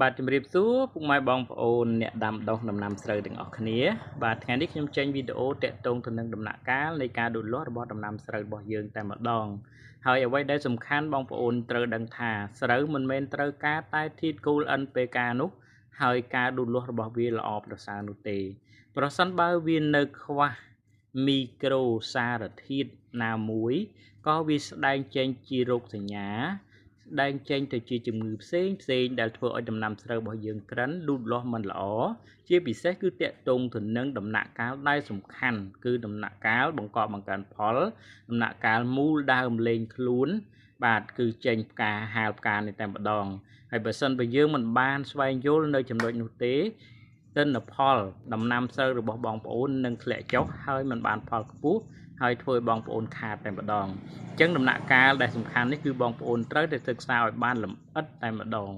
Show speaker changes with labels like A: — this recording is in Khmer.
A: បាទជំរាបសួរពុកម៉ែបងប្អូនអ្នកដាំដុះដំណាំស្រូវទាំងអស់គ្នាបាទថ្ងៃនេះខ្ញុំចេញវីដេអូតាក់ទងទៅនឹងដំណាក់កាលនៃការលូតលាស់របស់ដំណាំស្រូវរបស់យើងតែម្ដងហើយអ្វីដែលសំខាន់បងប្អូនត្រូវដឹងថាស្រូវមិនមែនត្រូវការតែធាតុគោល NPK នោះហើយការលូតលាស់របស់វាល្អប្រសើរនោះទេប្រសិនបើវានៅខ្វះមីក្រូសារធាតុណាមួយក៏វាស្ដែងចេញជារោគសញ្ញាស្ដែងចេញទៅជាជំងឺផ្សេងដែលធ្វើឲ្យដំណាំស្រូវរបស់យើងក្រិនលូតលាស់មិនល្អជាពិសេសគឺតាក់ទងទៅនឹងដំណាក់កាលដែលសំខាន់គឺដំណាក់កាលបង្កប់បង្កើនផលដំណាក់កាលមូលដើមលែងខ្លួនបាទគឺចេញផ្កាហាលផ្កានេះតែម្ដងហើយបើសិនបើយើងមិនបានស្វែងយល់នៅចំណុចនោះទេទិន្នផលដំណាំស្រូវរបស់បងប្អូននឹងធ្លាក់ចុះហើយមិនបានផលខ្ពស់ហើយធ្វើឲ្យបងប្អូនខាតតែម្ដងអញ្ចឹងដំណាក់កាលដែលសំខាន់នេះគឺបងប្អូនត្រូវតែសិក្សាឲ្យបានលម្អិតតែម្ដង